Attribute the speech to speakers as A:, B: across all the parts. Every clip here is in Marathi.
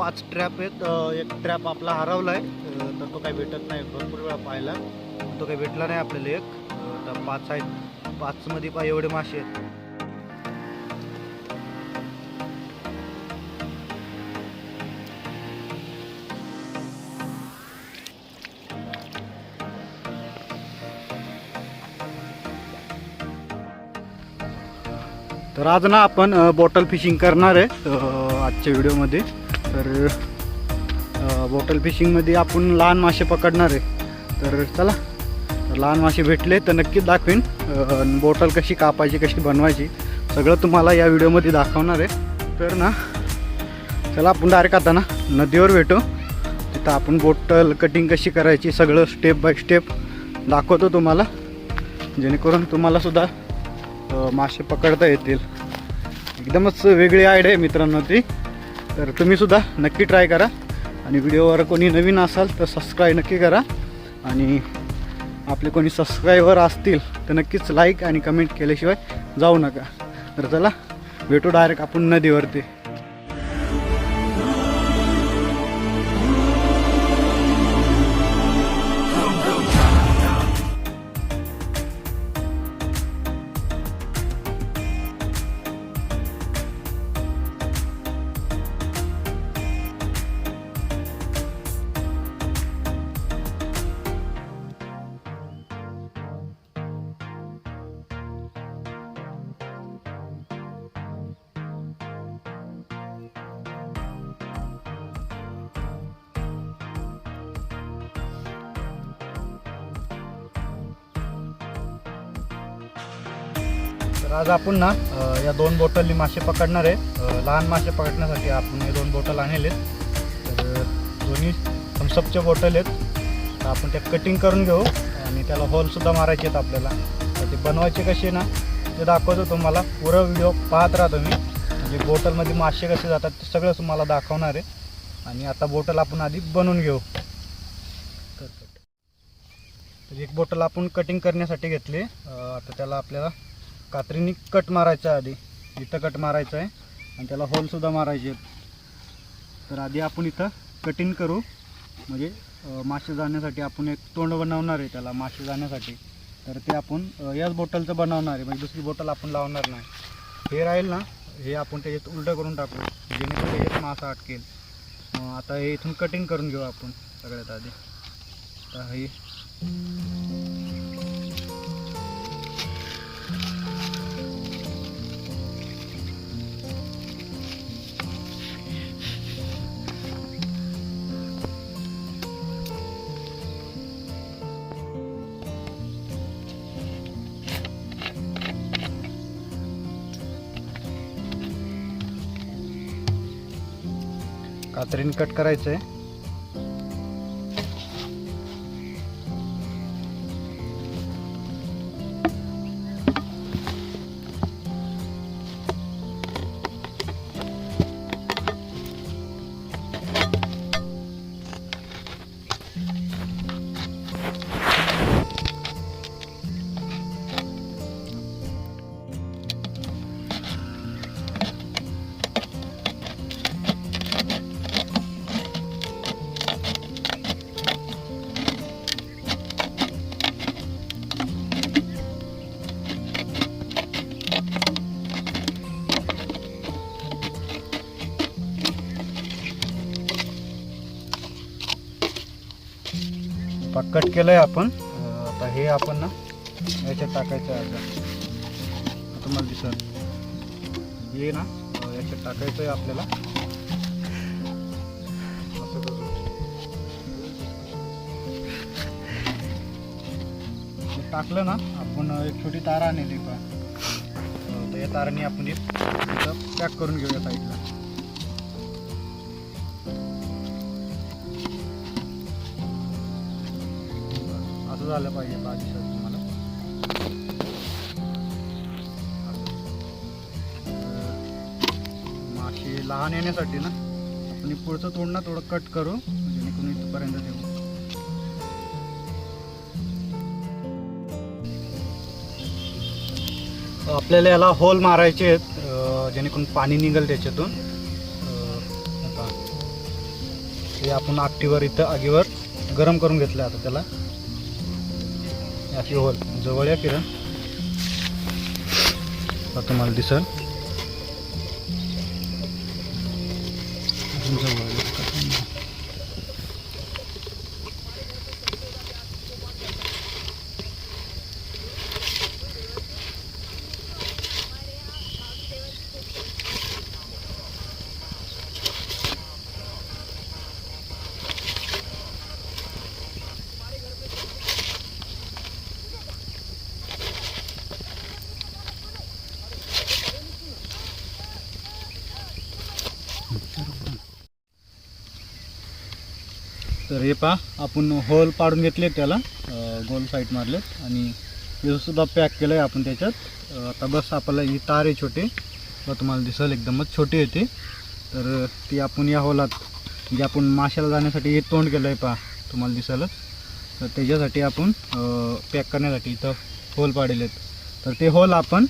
A: 5 ट्रॅप आहेत. एक ट्रॅप आपला हरवला आहे, तर तो काही भेटत नाही. भरपूर वेळा पाहिला, तो काही भेटला नाही आपल्याला. एक तर 5 आहेत, 5 मध्ये पहा एवढे मासे आहेत. तर आज ना आपण बॉटल फिशिंग करणार आहे आजच्या व्हिडिओमध्ये. तर बॉटल फिशिंगमध्ये आपण लहान मासे पकडणार आहे. तर चला, लहान मासे भेटले तर नक्कीच दाखवेन. बॉटल कशी कापायची, कशी बनवायची, सगळं तुम्हाला या व्हिडिओमध्ये दाखवणार आहे. तर ना चला, आपण डायरेक्ट आता ना नदीवर भेटू. तिथं आपण बॉटल कटिंग कशी करायची सगळं स्टेप बाय स्टेप दाखवतो तुम्हाला, जेणेकरून तुम्हालासुद्धा मासे पकडता येतील. एकदमच वेगळी आयडिया आहे मित्रांनो ती. तर तुम्हीसुद्धा नक्की ट्राय करा. आणि व्हिडिओवर कोणी नवीन असाल तर सबस्क्राईब नक्की करा. आणि आपले कोणी सबस्क्रायबर असतील तर नक्कीच लाईक आणि कमेंट केल्याशिवाय जाऊ नका. तर चला भेटू डायरेक्ट आपण नदीवरती. तर आज आपण ना या 2 बॉटलनी मासे पकडणार आहे. लहान मासे पकडण्यासाठी आपण हे 2 बॉटल आणले. तर दोन्ही थम्सअपचे बॉटल आहेत. तर आपण त्या कटिंग करून घेऊ आणि त्याला होलसुद्धा मारायचे आहेत आपल्याला. तर ते बनवायचे कसे ना ते दाखवतो तुम्हाला. पुरा व्हिडिओ पाहत राहा तुम्ही, म्हणजे बॉटलमध्ये मासे कसे जातात ते सगळं तुम्हाला दाखवणार आहे. आणि आता बॉटल आपण आधी बनवून घेऊ. तर एक बॉटल आपण कटिंग करण्यासाठी घेतली. आता त्याला आपल्याला कात्रीने कट मारायचं आहे. आधी इथं कट मारायचं आहे आणि त्याला होलसुद्धा मारायचे आहेत. तर आधी आपण इथं कटिंग करू, म्हणजे मासे जाण्यासाठी आपण एक तोंड बनवणार आहे त्याला मासे जाण्यासाठी. तर ते आपण याच बॉटलचं बनवणार आहे, म्हणजे दुसरी बॉटल आपण लावणार नाही. हे राहील ना, हे आपण त्याच्यात उलटं करून टाकू, जेणेकरून त्याच्यात मासा अटकेल. आता हे इथून कटिंग करून घेऊ आपण सगळ्यात आधी. तर हे कात्रीने कट करायचं आहे. कट केलं आहे आपण. आता हे आपण ना याच्यात टाकायचं आहे. आता तुम्हाला दिसत हे ना याच्यात टाकायचं आहे आपल्याला. असं करू. टाकलं ना आपण, एक छोटी तार आणली का, तर या ताराने आपण हे पॅक करून घेऊया साईडला. झालं पाहिजे बाजी सर तुम्हाला. मासे लहान येण्यासाठी ना आपण पुढचं तोंड ना थोडं कट करू, जेणेकरून इथपर्यंत देऊ. आपल्याला याला होल मारायचे आहेत, जेणेकरून पाणी निघेल त्याच्यातून. हे आपण आगटीवर इथं आगीवर गरम करून घेतलं. आता त्याला अशी होल जवळ या किरण तुम्हाला दिसल. तर हे पहा आपण होल पाडून घेतले त्याला, गोल साईड मारलेत आणि हे सुद्धा पॅक केलं आहे आपण त्याच्यात. आता बस आपल्याला ही तार आहे छोटी, तुम्हाला दिसेल एकदमच छोटी येते. तर ती आपण या होलात जे आपण माशाला जाण्यासाठी हे तोंड केलं आहे पहा तुम्हाला दिसेलच. तर त्याच्यासाठी आपण पॅक करण्यासाठी इथं होल पाडलेत. तर ते होल आपण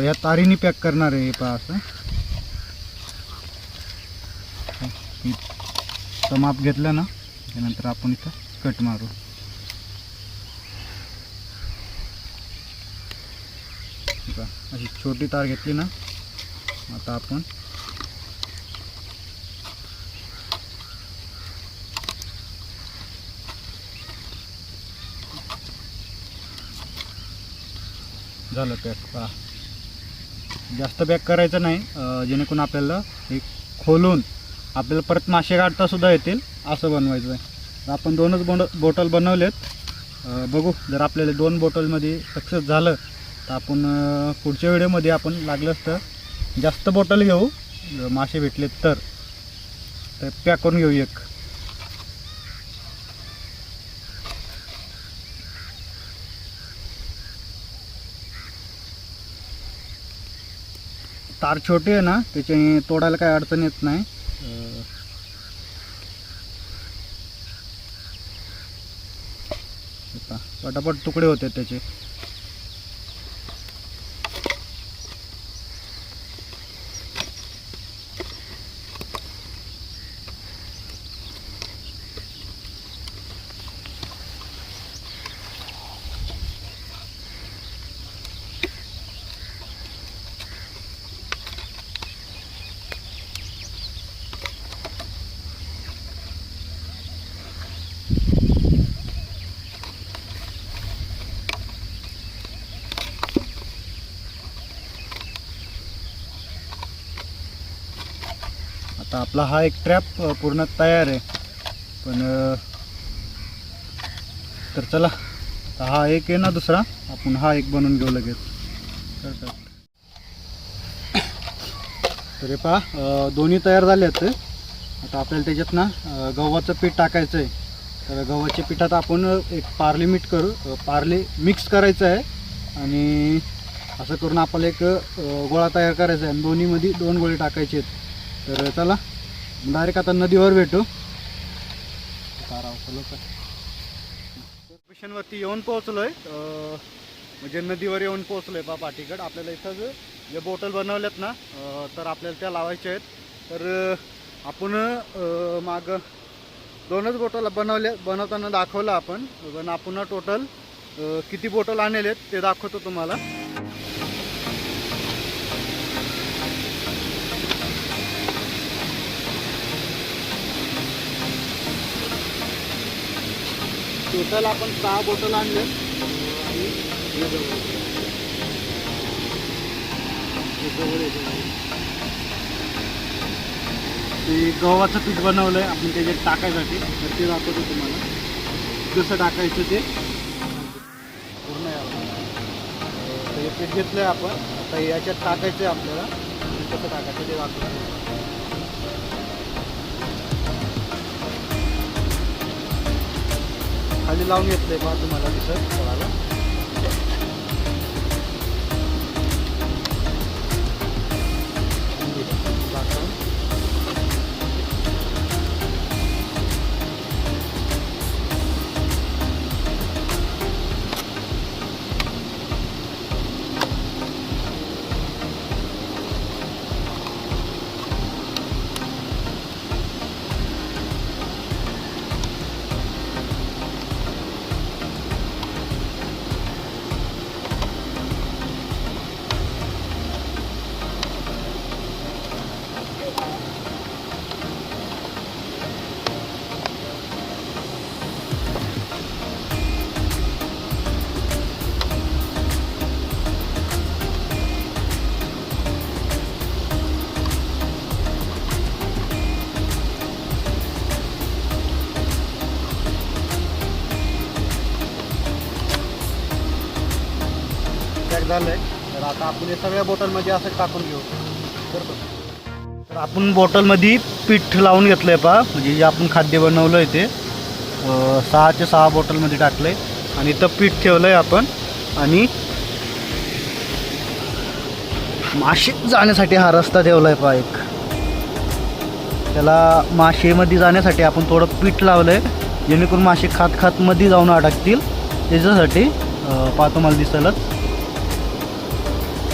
A: या तारीने पॅक करणार आहे. हे पहा असं माप घेतलं ना, त्यानंतर आपण इथं कट मारू. अशी छोटी तार घेतली ना, आता आपण झालं पॅक. पहा जास्त पॅक करायचं नाही, जेणेकरून आपल्याला एक खोलून आपल्याला परत मासे काढता सुद्धा येतील असं बनवायचं आहे. आपण 2च बॉटल बनवलेत. बघू जर आपल्याला 2 बॉटलमध्ये सक्सेस झालं तर आपण पुढच्या व्हिडिओमध्ये आपण लागलंच तर जास्त बॉटल घेऊ, मासे भेटलेत तर पॅक करून घेऊ एक. तार छोटी आहे ना, त्याच्याने तोडायला काही अडचण येत नाही. पटापट तुकडे होते त्याचे. आता आपला हा एक ट्रॅप पूर्ण तयार आहे. पण तर चला आता हा एक आहे ना दुसरा, आपण हा एक बनवून घेऊ लगेच. तर हे पहा दोन्ही तयार झाले आहेत. आता आपल्याला त्याच्यात ना गव्हाचं पीठ टाकायचं आहे. तर गव्हाच्या पिठात आपण एक पार्ले मिक्स करायचं आहे आणि असं करून आपल्याला एक गोळा तयार करायचा आहे. दोन्हीमध्ये 2 गोळे टाकायचे आहेत. तर चला डायरेक्ट आता नदीवर भेटू. लोकेशनवरती येऊन पोहोचलो आहे, म्हणजे नदीवर येऊन पोहोचलो आहे. पाठीकडं आपल्याला इथं जे बॉटल बनवल्यात ना, तर आपल्याला त्या लावायच्या आहेत. तर आपण मागं 2च बॉटल बनवताना दाखवलं आपण, पण आपण टोटल किती बॉटल आणलेत ते दाखवतो तुम्हाला. टोटल आपण 6 बॉटल आणले आणि ते गव्हाचं पीठ बनवलं आहे आपण त्याच्यात टाकायसाठी. तर ते दाखवतो तुम्हाला कसं टाकायचं ते पूर्ण. हे पीठ घेतलं आहे आपण, आता याच्यात टाकायचं आहे आपल्याला. कसं टाकायचं ते दाखवतो. खाली लावून घेतलंय पहा तुम्हाला दिसत थोडाला. पॅक झालं आहे. तर आता आपण हे सगळ्या बॉटलमध्ये असं टाकून घेऊ. तर आपण बॉटलमध्ये पीठ लावून घेतलं आहे पहा, म्हणजे जे आपण खाद्य बनवलं आहे ते 6च्या 6 बॉटलमध्ये टाकलं आहे आणि इथं पीठ ठेवलं आहे आपण. आणि मासे जाण्यासाठी हा रस्ता ठेवला आहे पहा एक. त्याला मासेमध्ये जाण्यासाठी आपण थोडं पीठ लावलं आहे, जेणेकरून मासे खात खात मध्ये जाऊन अडकतील. त्याच्यासाठी पाहतो मला दिसेलच.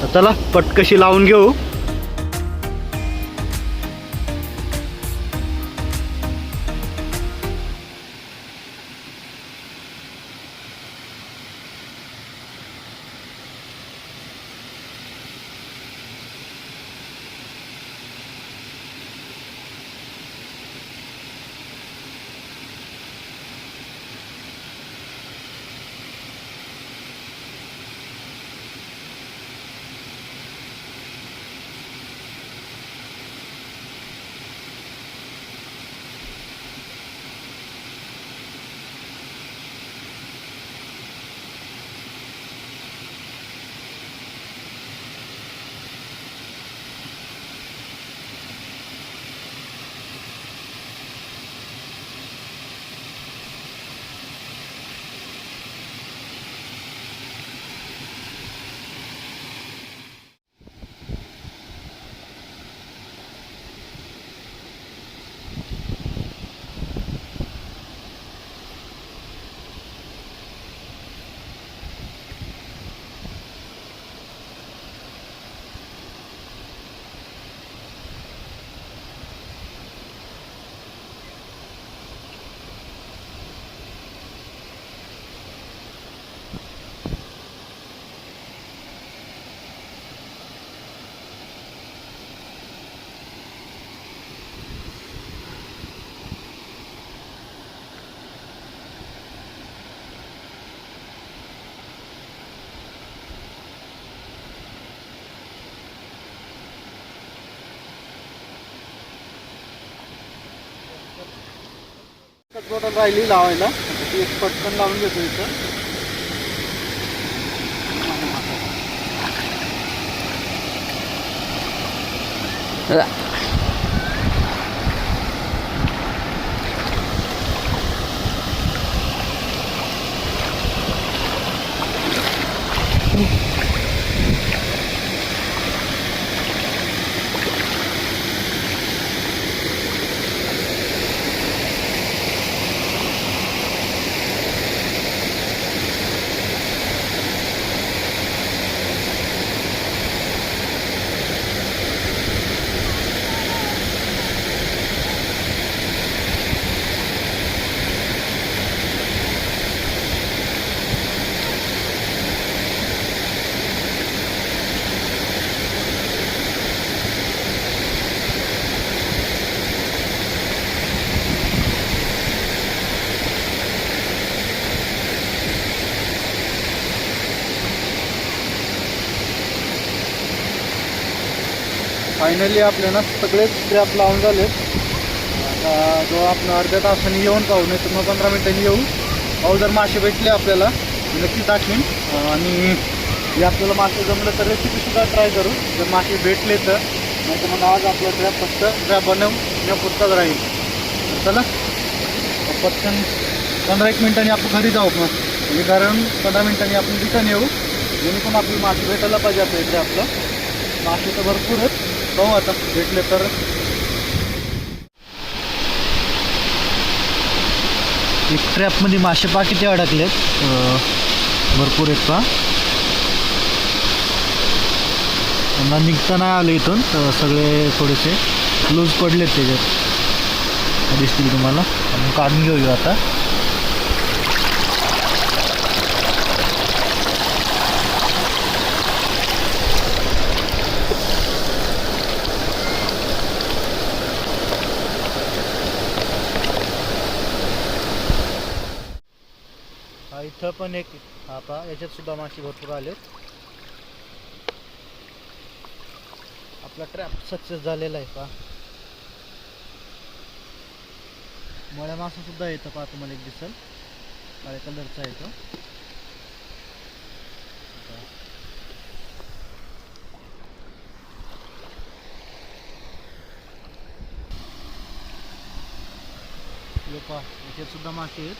A: तर चला पटकशी लावून घेऊ. बॉटल राहिली लावायला, ती एक पटकन लावून घेतो इथं. फायनली आपल्याला सगळेच ट्रॅप लावून झाले. आता जो आपण अर्ध्या तासाने येऊन पाहू, नाही तर मग 15 मिनिटांनी येऊ पाहू. जर मासे भेटले आपल्याला नक्की टाकीन. आणि जे आपल्याला मासे जमलं तर रेसिपीसुद्धा ट्राय करू. जर मासे भेटले तर, नाही तर मग आज आपला ट्रॅप फक्त ट्रॅप बनवण्यापुरताच राहील. चला पटकन 15-1 मिनिटांनी आपण घरी जाऊ मग, म्हणजे कारण 15 मिनिटांनी आपण रिटर्न येऊ, जेणेकरून आपली मासे भेटायला पाहिजे आपल्या इथे. आपलं मासे तर भरपूरच, पाहू आता भेटले तर. एक ट्रॅपमध्ये मासे पहा किती अडकलेत, भरपूर आहेत पहा. त्यांना निघता नाही आलं इथून, तर सगळे थोडेसे लूज पडलेत त्याच्यात, दिसतील तुम्हाला. आपण काढून घेऊया आता. इथं पण एक हा पहा, याच्यात सुद्धा मासे भरपूर आलेत. आपला ट्रॅप सक्सेस झालेला आहे पहा. मळ्या मासा सुद्धा येतं पहा, तुम्हाला एक दिसेल, 4 कलरचा आहे तो. याच्यात सुद्धा मासे आहेत.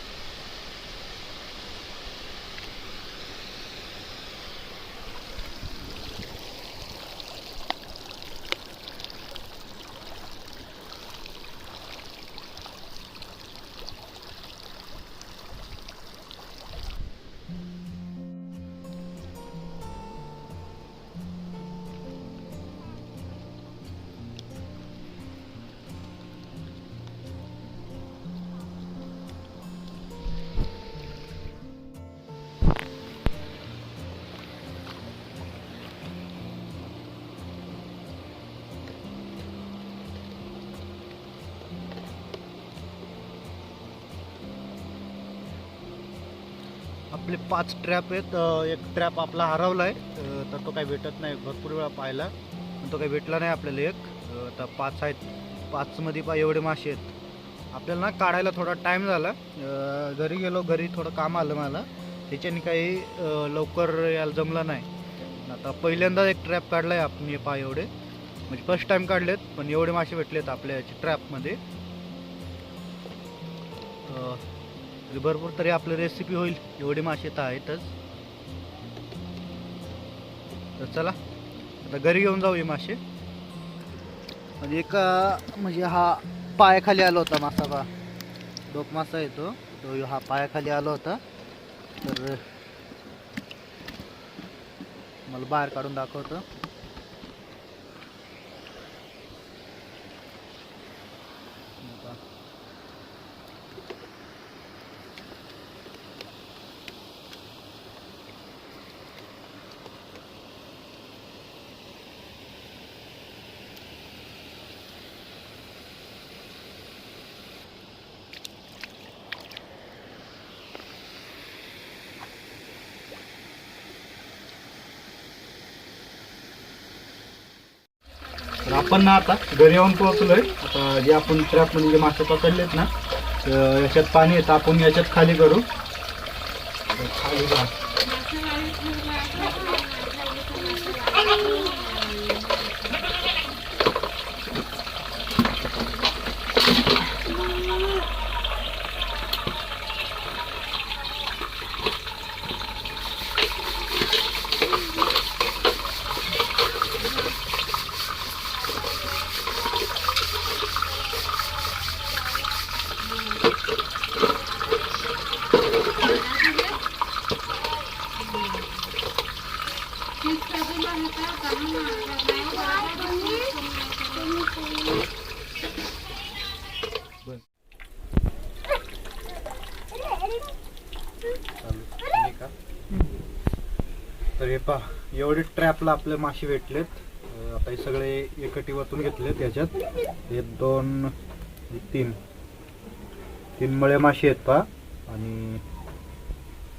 A: आपले 5 ट्रॅप आहेत. एक ट्रॅप आपला हरवला आहे, तर तो काही भेटत नाही. भरपूर वेळा पाहिला पण तो काही भेटला नाही आपल्याला. तर 5 आहेत. 5मध्ये पा एवढे मासे आहेत. आपल्याला ना काढायला थोडा टाईम झाला. घरी गेलो, घरी थोडं काम आलं मला, त्याच्याने काही लवकर यायला जमलं नाही. आता पहिल्यांदा एक ट्रॅप काढला आहे आपण. हे पा एवढे, म्हणजे फर्स्ट टाईम काढलेत, पण एवढे मासे भेटलेत आपल्या याच्या ट्रॅपमध्ये. भरपूर तरी आपली रेसिपी होईल, एवढे मासे तर आहेतच. तर चला आता घरी घेऊन जाऊ हे मासे. म्हणजे म्हणजे हा पायाखाली आला होता मासा. बा डोक मासा येतो तो, हा पायाखाली आला होता. तर मला बाहेर काढून दाखवतो. तर आपण ना आता घरी येऊन पोहोचलोय. आता जे आपण ट्रॅपमध्ये जे मासे पकडलेत ना, याच्यात पाणी येतं, आपण याच्यात खाली करू. खाली जा. तर हे पहा, एवढे ट्रॅपला आपले मासे भेटलेत. आता हे सगळे एकटी वतून घेतलेत याच्यात. हे 2 3 मळे मासे आहेत पहा. आणि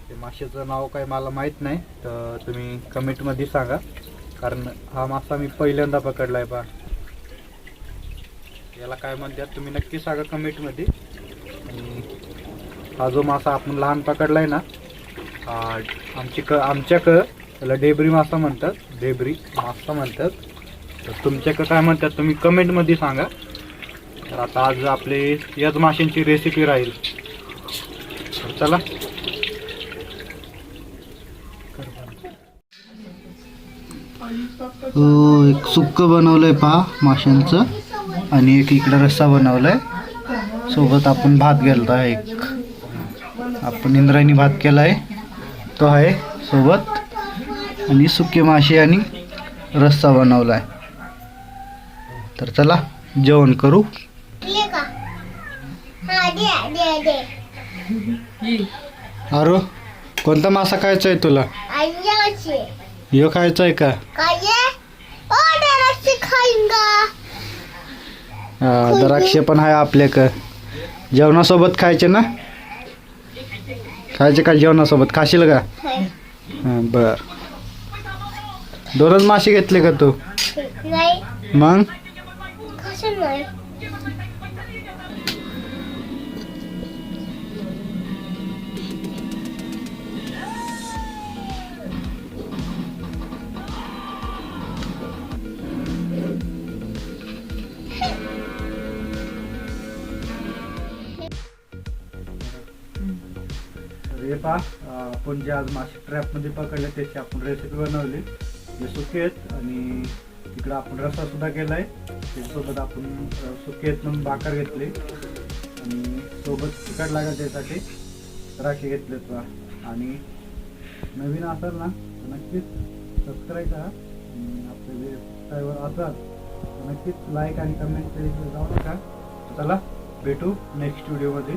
A: ते माशाचं नाव काय मला माहीत नाही, तर तुम्ही कमेंटमध्ये सांगा, कारण हा मासा मी पहिल्यांदा पकडला आहे पहा. याला काय म्हणतात तुम्ही नक्की सांगा कमेंटमध्ये. आणि हा जो मासा आपण लहान पकडलाय ना, आमच्याकडं त्याला डेबरी मासा म्हणतात. डेबरी मासा म्हणतात. तर तुमच्याकडं काय म्हणतात तुम्ही कमेंटमध्ये सांगा. तर आता आज आपले याच माशांची रेसिपी राहील. तर चला. एक सुक्क बनवलंय पहा माशांचं, आणि एक इकडं रस्सा बनवलाय. सोबत आपण भात घेतला आहे. आपण इंद्रायणी भात केलाय तो आहे सोबत, आणि सुके मासे आणि रस्सा बनवलाय. तर चला जेवण करू. अरे कोणता मासा खायचा आहे तुला? यो खायचा आहे का? द्राक्ष पण आहे आपल्याकडं. जेवणासोबत खायचे ना? खायचे का जेवणासोबत? खाशील का? हां बर. 2च मासे घेतले का तू? मग पहा आपण जे आज मासे ट्रॅपमध्ये पकडले त्याची आपण रेसिपी बनवली. जे सुके आहेत आणि इकडं आपण रस्सा सुद्धा केला आहे. त्याच्यासोबत आपण सुके आहेत म्हणून भाकर घेतली आणि सोबत तिखट लागेल त्यासाठी राखी घेतलेत पहा. आणि नवीन असाल ना नक्कीच सबस्क्राईब करा. आपले जे सबस्क्रायबर असाल तर नक्कीच लाईक आणि कमेंट जाऊ नका. चला भेटू नेक्स्ट व्हिडिओमध्ये.